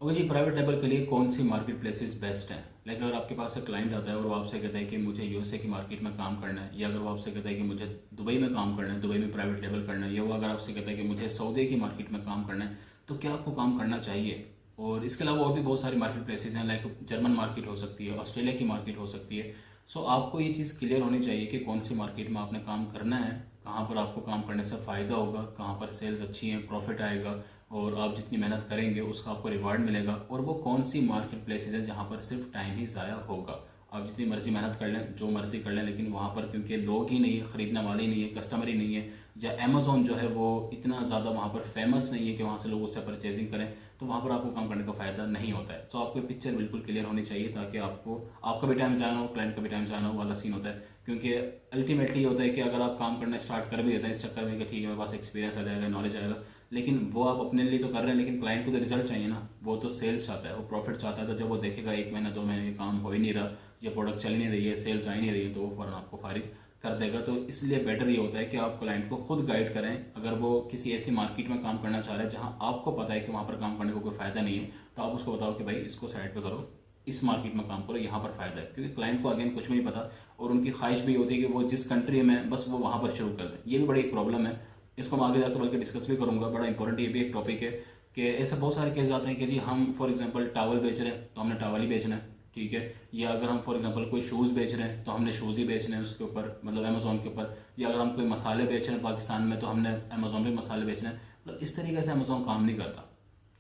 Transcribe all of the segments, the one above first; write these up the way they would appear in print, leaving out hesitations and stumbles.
Okay जी, private level के लिए कौन सी मार्केट प्लेसेस बेस्ट हैं? लाइक अगर आपके पास एक क्लाइंट आता है और वो आपसे कहता है कि मुझे यूएसए की मार्केट में काम करना है, या अगर वो आपसे कहता है कि मुझे दुबई में काम करना है, दुबई में प्राइवेट लेवल करना है, या वो अगर आपसे कहता है कि मुझे सऊदी की मार्केट में काम करना है, तो क्या आपको काम करना चाहिए? और इसके अलावा और भी बहुत सारी मार्केट प्लेसेस हैं, लाइक जर्मन मार्केट हो सकती है, ऑस्ट्रेलिया की मार्केट हो सकती है। सो आपको ये चीज़ क्लियर होनी चाहिए कि कौन सी मार्केट में आपने काम करना है, कहाँ पर आपको काम करने से फ़ायदा होगा, कहाँ पर सेल्स अच्छी हैं, प्रॉफिट आएगा और आप जितनी मेहनत करेंगे उसका आपको रिवार्ड मिलेगा, और वो कौन सी मार्केट प्लेसेस है जहाँ पर सिर्फ टाइम ही ज़ाया होगा। आप जितनी मर्जी मेहनत कर लें, जो मर्जी कर लें, लेकिन वहाँ पर क्योंकि लोग ही नहीं है, ख़रीदने वाले ही नहीं है, कस्टमर ही नहीं है, या अमेज़ोन जो है वो इतना ज़्यादा वहाँ पर फेमस नहीं है कि वहाँ से लोग उससे परचेजिंग करें, तो वहाँ पर आपको काम करने का फ़ायदा नहीं होता है। तो आपको पिक्चर बिल्कुल क्लियर होनी चाहिए ताकि आपको आपका भी टाइम जाना हो, क्लाइंट का भी टाइम जाना हो वाला सीन होता है। क्योंकि अल्टीमेटली ये होता है कि अगर आप काम करना स्टार्ट कर भी देते हैं इस चक्कर में कि ठीक है मेरे पास एक्सपीरियंस आ जाएगा, नॉलेज आएगा, लेकिन वो आप अपने लिए तो कर रहे हैं, लेकिन क्लाइंट को तो रिजल्ट चाहिए ना। वो तो सेल्स चाहता है, वो प्रॉफिट चाहता है। तो जब वो देखेगा 1 महीना 2 महीने काम हो ही नहीं रहा, ये प्रोडक्ट चल नहीं रही है, सेल्स आ ही नहीं रही है, तो वो फ़ौरन आपको फारिग कर देगा। तो इसलिए बेटर ये होता है कि आप क्लाइंट को खुद गाइड करें। अगर वो किसी ऐसी मार्केट में काम करना चाह रहा है जहां आपको पता है कि वहां पर काम करने को कोई फ़ायदा नहीं है, तो आप उसको बताओ कि भाई इसको साइड पे करो, इस मार्केट में काम करो, यहाँ पर फ़ायदा है। क्योंकि क्लाइंट को अगेन कुछ भी नहीं पता, और उनकी ख्वाहिश भी होती है कि वो जिस कंट्री में बस वो वहाँ पर शुरू कर दें। ये भी बड़ी एक प्रॉब्लम है, इसको मैं आगे जाकर बल्कि डिस्कस भी करूंगा। बड़ा इंपॉर्टेंट ये भी एक टॉपिक है कि ऐसे बहुत सारे केस आते हैं कि जी हम फॉर एग्जांपल टावल बेच रहे हैं तो हमने टावल ही बेचना है, ठीक है। या अगर हम फॉर एग्जांपल कोई शूज़ बेच रहे हैं तो हमने शूज़ ही बेचने हैं उसके ऊपर, मतलब अमेजोन के ऊपर। या अगर हम कोई मसाले बेच रहे हैं पाकिस्तान में तो हमने अमेजोन पे मसाले बेचने हैं। मतलब इस तरीके से अमेजोन काम नहीं करता,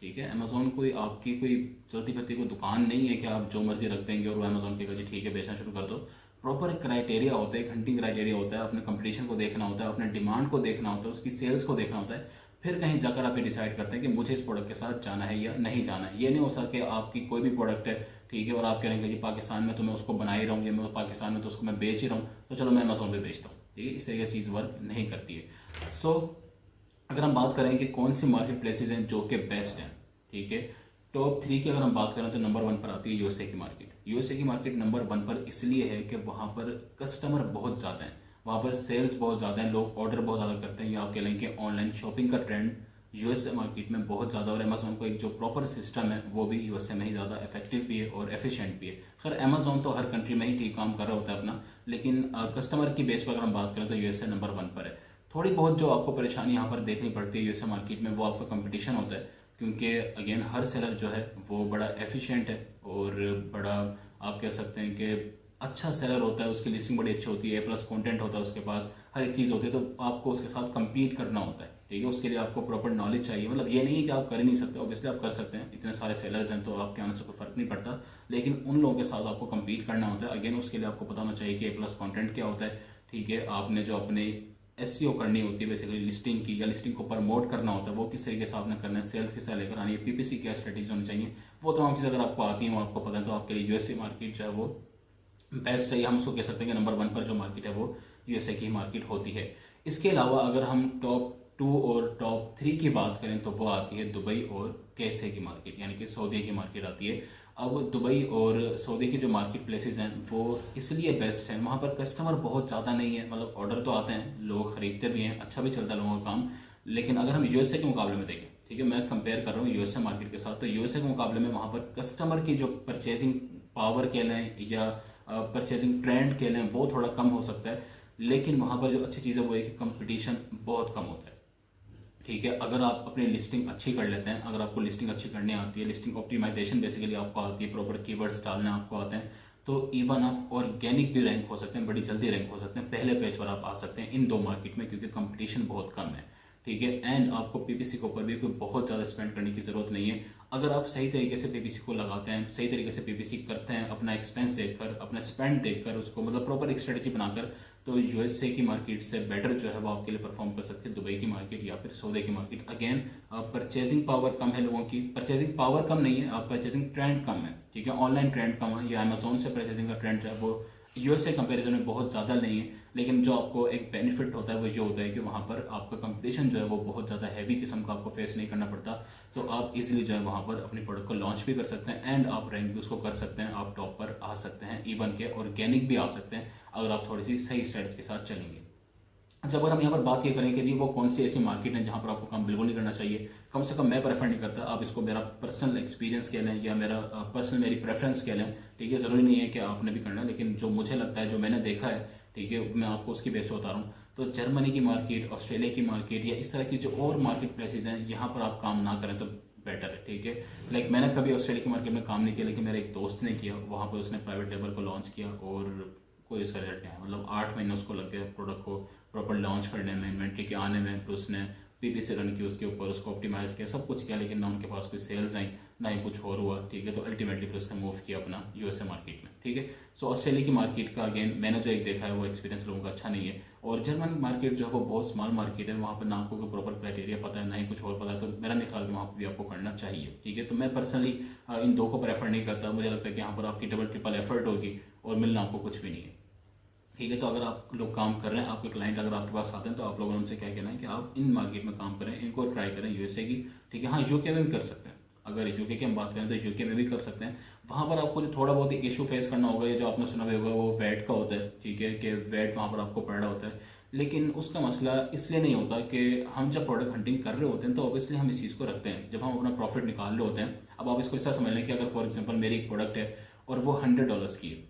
ठीक है। अमेजोन कोई आपकी कोई चलती फिरती कोई दुकान नहीं है कि आप जो मर्जी रख देंगे और वो अमेजोन के जी ठीक है बेचना शुरू कर दो। प्रॉपर एक क्राइटेरिया होता है, एक हंटिंग क्राइटेरिया होता है, अपने कंपटीशन को देखना होता है, अपने डिमांड को देखना होता है, उसकी सेल्स को देखना होता है। फिर कहीं जाकर आप ये डिसाइड करते हैं कि मुझे इस प्रोडक्ट के साथ जाना है या नहीं जाना है। ये नहीं हो सकता कि आपकी कोई भी प्रोडक्ट है, ठीक है, और आप कहेंगे जी पाकिस्तान में तो मैं उसको बना ही रहा हूँ, या मैं पाकिस्तान में तो उसको मैं बेच ही रहा हूँ, तो चलो मैं अमेजोन पे बेचता हूँ, ठीक है। इस तरह की चीज़ वर्क नहीं करती है। सो अगर हम बात करें कि कौन सी मार्केट प्लेसेस हैं जो कि बेस्ट हैं, ठीक है, टॉप 3 की अगर हम बात करें तो नंबर 1 पर आती है यूएसए की मार्केट। यूएसए की मार्केट नंबर 1 पर इसलिए है कि वहाँ पर कस्टमर बहुत ज़्यादा हैं, वहाँ पर सेल्स बहुत ज़्यादा हैं, लोग ऑर्डर बहुत ज़्यादा करते हैं, या आप कह लें कि ऑनलाइन शॉपिंग का ट्रेंड यूएसए मार्केट में बहुत ज़्यादा। और अमेजोन को एक जो प्रॉपर सिस्टम है वो भी यूएसए में ही ज़्यादा इफेक्टिव भी है और एफिशिएंट भी है। खैर अमेजोन तो हर कंट्री में ही ठीक काम कर रहा होता है अपना, लेकिन कस्टमर की बेस पर अगर हम बात करें तो यूएसए नंबर 1 पर है। थोड़ी बहुत जो आपको परेशानी यहाँ पर देखनी पड़ती है यूएसए मार्केट में, वो आपका कंपटीशन होता है। क्योंकि अगेन हर सेलर जो है वो बड़ा एफिशिएंट है और बड़ा, आप कह सकते हैं कि अच्छा सेलर होता है, उसकी लिस्टिंग बड़ी अच्छी होती है, प्लस कंटेंट होता है उसके पास, हर एक चीज़ होती है। तो आपको उसके साथ compete करना होता है, ठीक है। उसके लिए आपको प्रॉपर नॉलेज चाहिए। मतलब ये नहीं है कि आप कर ही नहीं सकते, ऑब्वियसली आप कर सकते हैं, इतने सारे सेलर्स हैं तो आपके आने से कोई फर्क नहीं पड़ता, लेकिन उन लोगों के साथ आपको compete करना होता है। अगेन उसके लिए आपको पता होना चाहिए कि ए प्लस कॉन्टेंट क्या होता है, ठीक है। आपने जो अपने एसईओ करनी होती है बेसिकली लिस्टिंग की, या लिस्टिंग को प्रमोट करना होता है, वो किस तरीके से आपने करना है, सेल्स किस तरह लेकर आनी है, पीपीसी क्या स्ट्रेटेजी होनी चाहिए, वो तमाम चीज़ अगर आपको आती है, वो आपको पता है, तो आपके लिए यूएसए मार्केट जो है वो बेस्ट है। या हम उसको कह सकते हैं कि नंबर 1 पर जो मार्केट है वो यूएसए की मार्केट होती है। इसके अलावा अगर हम टॉप 2 और टॉप 3 की बात करें तो वो आती है दुबई और कैसे की मार्केट, यानी कि सऊदी की मार्केट आती है। अब दुबई और सऊदी की जो मार्केट प्लेसेस हैं वो इसलिए बेस्ट हैं, वहाँ पर कस्टमर बहुत ज़्यादा नहीं है, मतलब ऑर्डर तो आते हैं, लोग खरीदते भी हैं, अच्छा भी चलता है लोगों का काम। लेकिन अगर हम यूएसए के मुकाबले में देखें, ठीक है, मैं कंपेयर कर रहा हूँ यूएसए मार्केट के साथ, तो यूएसए के मुकाबले में वहाँ पर कस्टमर की जो परचेजिंग पावर कह लें या परचेजिंग ट्रेंड कह लें वो थोड़ा कम हो सकता है। लेकिन वहाँ पर जो अच्छी चीज़ है वो है कि कंपटीशन बहुत कम होता है, ठीक है। अगर आप अपनी लिस्टिंग अच्छी कर लेते हैं, अगर आपको लिस्टिंग अच्छी करनी आती है, लिस्टिंग ऑप्टिमाइजेशन बेसिकली आपको आती है, प्रॉपर कीवर्ड्स डालना आपको आते हैं, तो इवन आप ऑर्गेनिक भी रैंक हो सकते हैं, बड़ी जल्दी रैंक हो सकते हैं, पहले पेज पर आप आ सकते हैं इन दो मार्केट में, क्योंकि कंपटीशन बहुत कम है, ठीक है। एंड आपको पीपीसी के ऊपर भी कोई बहुत ज़्यादा स्पेंड करने की ज़रूरत नहीं है। अगर आप सही तरीके से पीपीसी को लगाते हैं, सही तरीके से पीपीसी करते हैं, अपना एक्सपेंस देखकर, अपना स्पेंड देखकर, उसको मतलब प्रॉपर एक स्ट्रेटेजी बनाकर, तो यूएसए की मार्केट से बेटर जो है वो आपके लिए परफॉर्म कर सकते हैं दुबई की मार्केट या फिर सऊदी की मार्केट। अगेन परचेजिंग पावर कम है लोगों की, परचेजिंग पावर कम नहीं है, परचेजिंग ट्रेंड कम है, ठीक है। ऑनलाइन ट्रेंड कम है, या अमेजोन से परचेजिंग का ट्रेंड जो है वो यूएसए कंपैरिजन में बहुत ज़्यादा नहीं है। लेकिन जो आपको एक बेनिफिट होता है वो ये होता है कि वहाँ पर आपका कंपटीशन जो है वो बहुत ज़्यादा हैवी किस्म का आपको फेस नहीं करना पड़ता। तो आप इजीली जो है वहाँ पर अपनी प्रोडक्ट को लॉन्च भी कर सकते हैं, एंड आप रैंक भी उसको कर सकते हैं, आप टॉप पर आ सकते हैं, इवन के ऑर्गेनिक भी आ सकते हैं अगर आप थोड़ी सी सही स्ट्रेटजी के साथ चलेंगे। जब अगर हम यहाँ पर बात ये करें कि जी वो कौन सी ऐसी मार्केट है जहाँ पर आपको काम बिल्कुल नहीं करना चाहिए, कम से कम मैं प्रेफर नहीं करता। आप इसको मेरा पर्सनल एक्सपीरियंस कह लें या मेरा पर्सनल मेरी प्रेफरेंस कह लें, ठीक है। ज़रूरी नहीं है कि आपने भी करना है, लेकिन जो मुझे लगता है, जो मैंने देखा है, ठीक है, मैं आपको उसकी बेस पर बता रहा हूँ। तो जर्मनी की मार्केट, ऑस्ट्रेलिया की मार्केट या इस तरह की जो और मार्केट प्लेसेज हैं, यहाँ पर आप काम ना करें तो बेटर है, ठीक है। लाइक मैंने कभी ऑस्ट्रेलिया की मार्केट में काम नहीं किया, लेकिन मेरे एक दोस्त ने किया, वहाँ पर उसने प्राइवेट लेबल को लॉन्च किया और कोई इसका रिजल्ट नहीं है। मतलब 8 महीने उसको लग गए प्रोडक्ट को प्रॉपर लॉन्च करने में, इन्वेंट्री के आने में, फिर उसने पीपीसी रन की उसके ऊपर, उसको ऑप्टिमाइज़ किया, सब कुछ किया, लेकिन ना उनके पास कोई सेल्स आई, ना ही कुछ और हुआ, ठीक है। तो अल्टीमेटली फिर उसने मूव किया अपना यूएसए मार्केट में, ठीक है। सो ऑस्ट्रेलिया की मार्केट का अगेन मैंने जो एक देखा है वो एक्सपीरियंस लोगों का अच्छा नहीं है। और जर्मन मार्केट जो है वो बहुत स्मॉल मार्केट है, वहाँ पर ना आपको कोई प्रॉपर क्राइटेरिया पता है, ना ही कुछ और पता है, तो मेरा नहीं ख्याल कि वहाँ पर भी आपको करना चाहिए, ठीक है। तो मैं पर्सनली इन दो को प्रेफर नहीं करता। मुझे लगता है कि यहाँ पर आपकी डबल ट्रिपल एफर्ट होगी और मिलना आपको कुछ भी नहीं है, ठीक है। तो अगर आप लोग काम कर रहे हैं, आपके क्लाइंट अगर आपके पास आते हैं, तो आप लोगों ने उनसे क्या कहना है कि आप इन मार्केट में काम करें, इनको ट्राई करें, यूएसए की, ठीक है। हाँ, यूके में भी कर सकते हैं। अगर यूके की हम बात करें तो यूके में भी कर सकते हैं। वहाँ पर आपको जो थोड़ा बहुत इशू फेस करना होगा, ये जो आपने सुना भी होगा, वो वेट का होता है, ठीक है, कि वेट वहाँ पर आपको पड़ रहा होता है। लेकिन उसका मसला इसलिए नहीं होता कि हम जब प्रोडक्ट हंटिंग कर रहे होते हैं तो ऑब्वियसली हम इस चीज़ को रखते हैं जब हम अपना प्रॉफिट निकाल रहे होते हैं। अब आप इसको इस तरह समझ लें कि अगर फॉर एग्जांपल मेरी एक प्रोडक्ट है और वो $100 की है,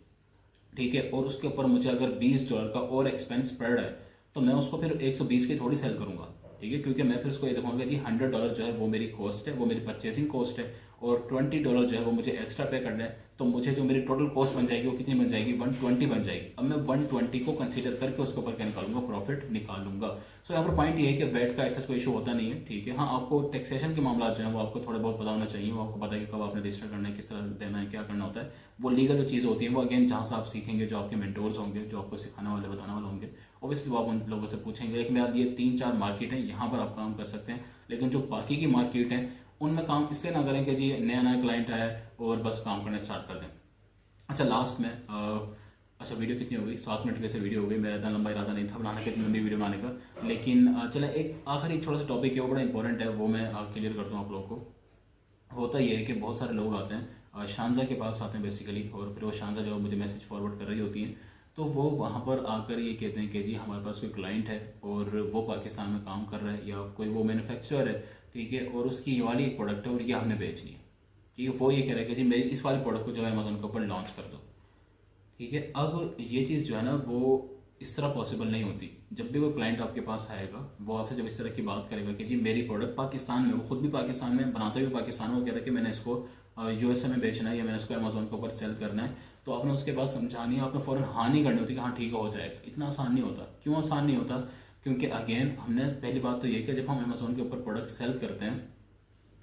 ठीक है, और उसके ऊपर मुझे अगर $20 का और एक्सपेंस पड़ रहा है, तो मैं उसको फिर 120 की थोड़ी सेल करूंगा, ठीक है, क्योंकि मैं फिर उसको ये देखूंगा कि $100 जो है वो मेरी कॉस्ट है, वो मेरी परचेसिंग कॉस्ट है, और $20 जो है वो मुझे एक्स्ट्रा पे करना है। तो मुझे जो मेरी टोटल कॉस्ट बन जाएगी वो कितनी बन जाएगी, 120 बन जाएगी। अब मैं 120 को कंसीडर करके उसके ऊपर क्या निकालूंगा, प्रॉफिट निकालूंगा। सो यहाँ पर पॉइंट ये है कि वेट का ऐसा कोई इशू होता नहीं है, ठीक है। हाँ, आपको टैक्सेशन के मामला जो है वो आपको थोड़ा बहुत पता होना चाहिए, वो आपको पता है कि कब आपने रजिस्टर करना है, किस तरह देना है, क्या करना होता है। वो लीगल जो चीज़ होती है वो अगेन जहाँ से आप सीखेंगे, जो आपके मेंटोर्स होंगे, जो आपको सिखाने वाले बताने वाले होंगे, ऑब्वियसली वो आप उन लोगों से पूछेंगे। लेकिन यार ये 3-4 मार्केट हैं, यहाँ पर आप काम कर सकते हैं। लेकिन जो बाकी की मार्केट हैं उनमें काम इसलिए ना करें कि जी नया नया क्लाइंट आया है और बस काम करना स्टार्ट कर दें। अच्छा, लास्ट में अच्छा, वीडियो कितनी हो गई, 7 मिनट की वैसे वीडियो हो गई। मेरा इतना लंबा इरादा नहीं था बनाने का, इतनी लंबी वीडियो बनाने का। लेकिन चले एक आखिरी छोटा सा टॉपिक है, वो बड़ा इंपॉर्टेंट है, वो मैं क्लियर करता हूँ आप लोगों को। होता ये है कि बहुत सारे लोग आते हैं शानजा के पास आते हैं बेसिकली, और फिर वो शानजा जो मुझे मैसेज फॉरवर्ड कर रही होती हैं, तो वो वहाँ पर आकर ये कहते हैं कि जी हमारे पास कोई क्लाइंट है और वो पाकिस्तान में काम कर रहा है, या कोई वो मैन्युफैक्चरर है, ठीक है, और उसकी ये वाली एक प्रोडक्ट है और ये हमने बेचनी है, ठीक है। वो ये कह रहा है कि जी मेरी इस वाली प्रोडक्ट को जो है अमेजोन के ऊपर लॉन्च कर दो, ठीक है। अब ये चीज़ जो है ना वो इस तरह पॉसिबल नहीं होती। जब भी कोई क्लाइंट आपके पास आएगा, वो आपसे जब इस तरह की बात करेगा कि जी मेरी प्रोडक्ट पाकिस्तान में, वो खुद भी पाकिस्तान में बनाते हुए पाकिस्तान में, वो कहता है कि मैंने इसको यूएसए में बेचना है या मैंने इसको अमेजोन के ऊपर सेल करना है, तो आपने उसके बाद समझानी है, आपने फ़ौरन हाँ नहीं करनी होती कि हाँ ठीक है हो जाएगा। इतना आसान नहीं होता। क्यों आसान नहीं होता? क्योंकि अगेन हमने पहली बात तो ये कि जब हम अमेजोन के ऊपर प्रोडक्ट सेल करते हैं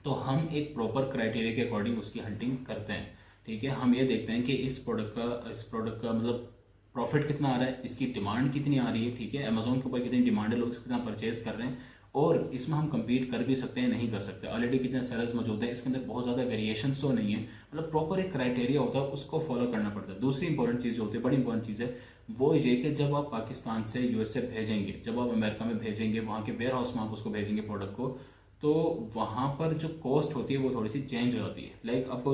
तो हम एक प्रॉपर क्राइटेरिया के अकॉर्डिंग उसकी हंटिंग करते हैं, ठीक है। हम ये देखते हैं कि इस प्रोडक्ट का मतलब प्रॉफिट कितना आ रहा है, इसकी डिमांड कितनी आ रही है, ठीक है, अमेजोन के ऊपर कितनी डिमांड है, लोग इसको कितना परचेज कर रहे हैं, और इसमें हम compete कर भी सकते हैं, नहीं कर सकते, ऑलरेडी कितने सेलर्स मौजूद हैं, इसके अंदर बहुत ज़्यादा वेरिएशन तो नहीं है। मतलब प्रॉपर एक क्राइटेरिया होता है, उसको फॉलो करना पड़ता है। दूसरी इंपॉर्टेंट चीज़ जो होती है, बड़ी इंपॉर्टेंट चीज़ है, वो ये कि जब आप पाकिस्तान से यूएसए भेजेंगे, जब आप अमेरिका में भेजेंगे, वहाँ के वेयर हाउस में आप उसको भेजेंगे प्रोडक्ट को, तो वहाँ पर जो कॉस्ट होती है वो थोड़ी सी चेंज हो जाती है। लाइक अब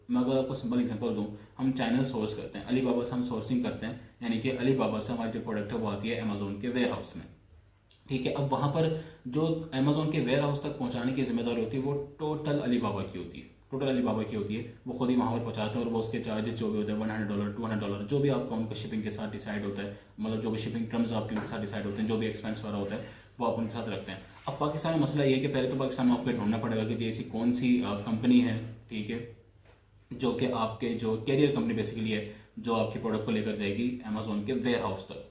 मैं अगर आपको सिंपल एग्जांपल दूँ, हम चाइना सोर्स करते हैं, अलीबाबा से हम सोर्सिंग करते हैं, यानी कि अलीबाबा से हमारी जो प्रोडक्ट है वो आती है अमेजोन के वेयर हाउस में, ठीक है। अब वहाँ पर जो अमेजोन के वेयर हाउस तक पहुँचाने की जिम्मेदारी होती है वो टोटल अलीबाबा की होती है, टोटल अलीबाबा की होती है। वो खुद ही वहाँ पर पहुँचाते हैं और वो उसके चार्जेस जो भी होते हैं $100 $200 जो भी आपका उनका शिपिंग के साथ डिसाइड होता है, मतलब जो भी शिपिंग टर्म्स आपके उनके साथ डिसाइड होते हैं, जो भी एक्सपेंस वाला होता है वो आप उनके साथ रखते हैं। अब पाकिस्तान में मसला ये है कि पहले तो पाकिस्तान में आपको ढूंढना पड़ेगा कि ऐसी कौन सी कंपनी है, ठीक है, जो कि आपके जो कैरियर कंपनी बेसिकली है, जो आपके प्रोडक्ट को लेकर जाएगी अमेजोन के वेयर हाउस तक,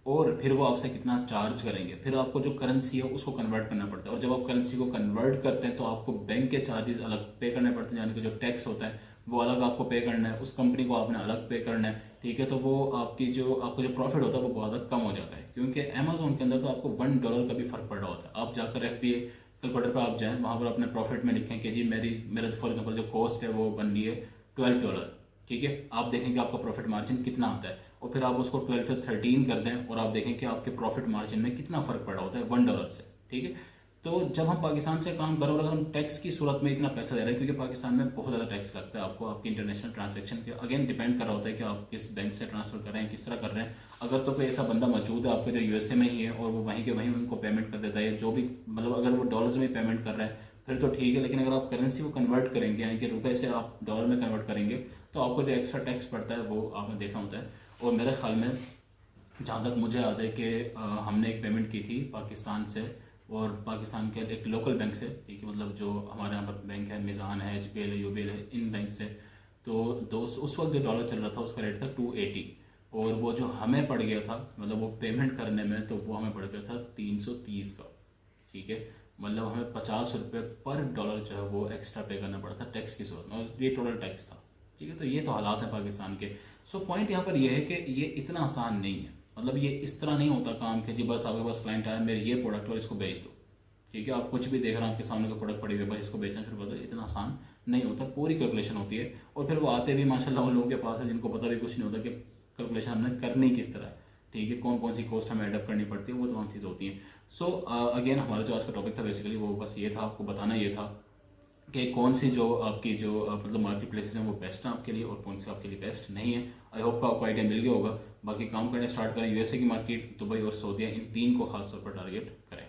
और फिर वो आपसे कितना चार्ज करेंगे। फिर आपको जो करेंसी है उसको कन्वर्ट करना पड़ता है, और जब आप करेंसी को कन्वर्ट करते हैं तो आपको बैंक के चार्जेस अलग पे करने पड़ते हैं, यानी कि जो टैक्स होता है वो अलग आपको पे करना है, उस कंपनी को आपने अलग पे करना है, ठीक है। तो वो आपको जो प्रॉफिट होता है वो बहुत ज़्यादा कम हो जाता है, क्योंकि अमेजोन के अंदर तो आपको $1 का भी फर्क पड़ रहा होता है। आप जाकर FBA कैलकुलेटर पर आप जाएँ, वहाँ पर अपने प्रॉफिट में लिखें कि जी मेरा फॉर एग्जाम्पल जो कॉस्ट है वो बन रही है $12, ठीक है। आप देखें कि आपका प्रॉफिट मार्जिन कितना आता है, और फिर आप उसको 12 से 13 कर दें और आप देखें कि आपके प्रॉफिट मार्जिन में कितना फर्क पड़ा होता है $1 से, ठीक है। तो जब हम पाकिस्तान से काम कर रहे हैं और अगर हम टैक्स की सूरत में इतना पैसा दे रहे हैं, क्योंकि पाकिस्तान में बहुत ज़्यादा टैक्स लगता है आपको आपकी इंटरनेशनल ट्रांजैक्शन के, अगेन डिपेंड कर रहा होता है कि आप किस बैंक से ट्रांसफर कर रहे हैं, किस तरह कर रहे हैं। अगर तो कोई ऐसा बंदा मौजूद है आपके जो यूएसए में ही है और वो वहीं के वहीं उनको पेमेंट कर देता है, या जो भी मतलब अगर वो डॉलर्स में पेमेंट कर रहा है फिर तो ठीक है, लेकिन अगर आप करेंसी को कन्वर्ट करेंगे यानी कि रुपए से आप डॉलर में कन्वर्ट करेंगे तो आपको जो एक्स्ट्रा टैक्स पड़ता है वो आपने देखा होता है। और मेरे ख्याल में जहाँ तक मुझे याद है कि हमने एक पेमेंट की थी पाकिस्तान से, और पाकिस्तान के एक लोकल बैंक से, ठीक है, मतलब जो हमारे यहाँ पर बैंक है, मिज़ान है, HPL है, UBL है, इन बैंक से। तो उस वक्त जो डॉलर चल रहा था उसका रेट था 280, और वो जो हमें पड़ गया था मतलब वो पेमेंट करने में, तो वो हमें पड़ गया था 330 का, ठीक है। मतलब हमें 50 रुपये पर डॉलर जो है वो एक्स्ट्रा पे करना पड़ा था टैक्स की सूरत में, और ये टोटल टैक्स था, ठीक है। तो ये तो हालात है पाकिस्तान के। सो पॉइंट यहाँ पर ये है कि ये इतना आसान नहीं है, मतलब ये इस तरह नहीं होता काम कि जी बस आपके पास क्लाइंट आया मेरे ये प्रोडक्ट और इसको बेच दो, ठीक है। आप कुछ भी देख रहे हैं आपके सामने का प्रोडक्ट पड़ी हुई है, बस इसको बेचना शुरू कर दो, इतना आसान नहीं होता, पूरी कैलकुलेशन होती है। और फिर वो आते भी माशाल्लाह उन लोगों के पास है जिनको पता भी कुछ नहीं होता कि कैलकुलेशन हमने करनी किस तरह है, ठीक है, कौन कौन सी कॉस्ट हमें एडअप करनी पड़ती है, वो तमाम चीज़ होती हैं। सो अगेन हमारा जो आज का टॉपिक था बेसिकली वो बस ये था, आपको बताना ये था कि कौन सी जो आपकी जो मतलब मार्केट प्लेसेस हैं वो बेस्ट हैं आपके लिए और कौन सी आपके लिए बेस्ट नहीं है। आई होप आपको आइडिया मिल गया होगा। बाकी काम करने स्टार्ट करें, यूएसए की मार्केट, दुबई और सऊदीया, इन तीन को खासतौर पर टारगेट करें।